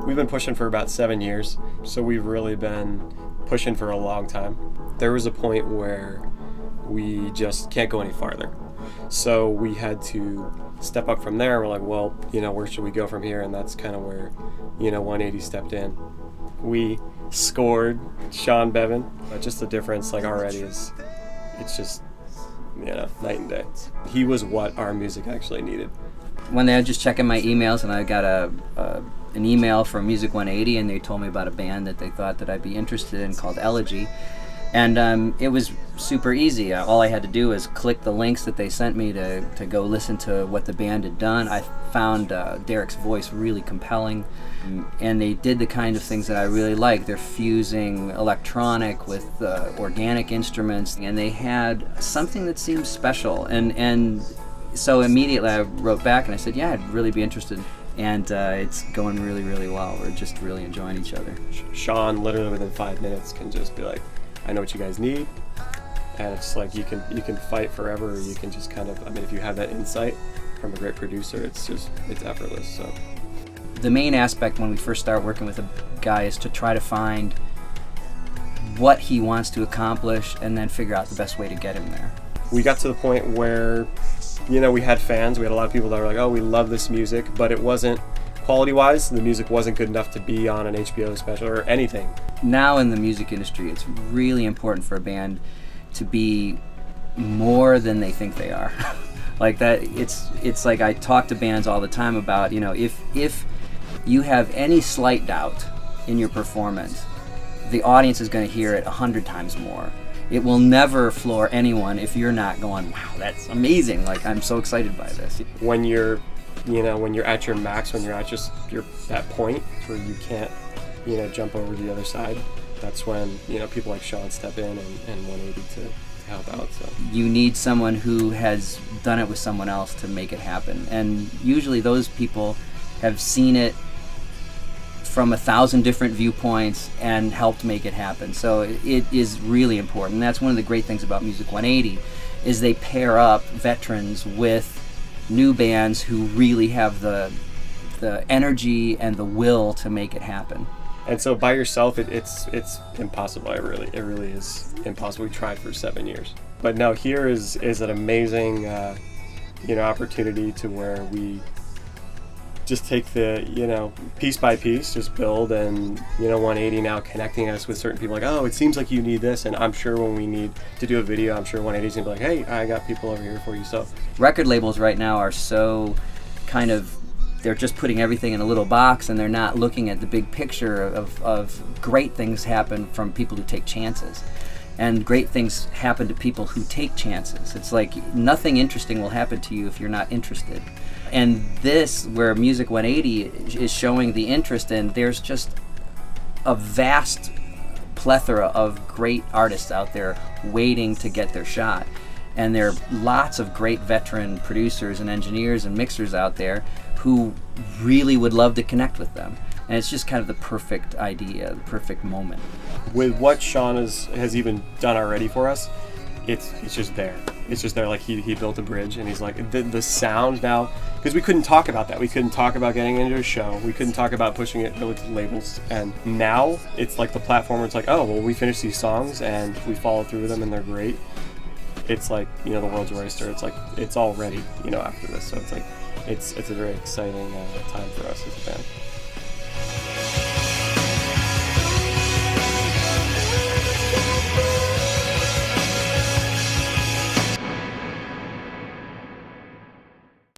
We've been pushing for about 7 years, so we've really been pushing for a long time. There was a point where we just can't go any farther. So we had to step up from there. We're like, well, where should we go from here? And that's kind of where, 180 stepped in. We scored Sean Beavan, but just the difference already it's just, night and day. He was what our music actually needed. One day I was just checking my emails and I got an email from Music180 and they told me about a band that they thought that I'd be interested in called Elogy. And it was super easy. All I had to do was click the links that they sent me to go listen to what the band had done. I found Derek's voice really compelling, and they did the kind of things that I really like. They're fusing electronic with organic instruments, and they had something that seemed special. And so immediately I wrote back and I said, yeah, I'd really be interested. And it's going really, really well. We're just really enjoying each other. Sean, literally within 5 minutes, can just be like, I know what you guys need, and it's like you can fight forever, or you can just if you have that insight from a great producer, it's effortless. So the main aspect when we first start working with a guy is to try to find what he wants to accomplish and then figure out the best way to get him there. We got to the point where we had fans. We had a lot of people that were like, oh, we love this music, but it wasn't quality-wise, the music wasn't good enough to be on an HBO special or anything. Now in the music industry, it's really important for a band to be more than they think they are. Like that, it's like I talk to bands all the time about, if you have any slight doubt in your performance, the audience is going to hear it 100 times more. It will never floor anyone if you're not going, wow, that's amazing. Like, I'm so excited by this. When you're at your max, when you're at just that point where you can't, jump over to the other side, that's when, people like Sean step in and 180 to help out. So you need someone who has done it with someone else to make it happen. And usually those people have seen it from 1,000 different viewpoints and helped make it happen. So it is really important. And that's one of the great things about Music180 is they pair up veterans with new bands who really have the energy and the will to make it happen. And so by yourself, it's impossible. It really is impossible. We tried for 7 years, but now here is an amazing opportunity to where we just take the piece by piece, just build, and 180 now connecting us with certain people like, oh, it seems like you need this, and I'm sure when we need to do a video, I'm sure 180's gonna be like, hey, I got people over here for you. So record labels right now are so they're just putting everything in a little box, and they're not looking at the big picture of great things happen from people who take chances. And great things happen to people who take chances. It's like nothing interesting will happen to you if you're not interested. And this, where Music180 is showing the interest in, there's just a vast plethora of great artists out there waiting to get their shot. And there are lots of great veteran producers and engineers and mixers out there who really would love to connect with them. And it's just kind of the perfect idea, the perfect moment. With what Sean has even done already for us, it's just there. It's just there. Like he built a bridge, and he's like the sound now, because we couldn't talk about that. We couldn't talk about getting into a show. We couldn't talk about pushing it with labels. And now it's like the platform where it's like, oh, well, we finish these songs and we follow through with them and they're great. It's like, the world's oyster. It's like it's all ready, after this. So it's like it's a very exciting time for us as a band.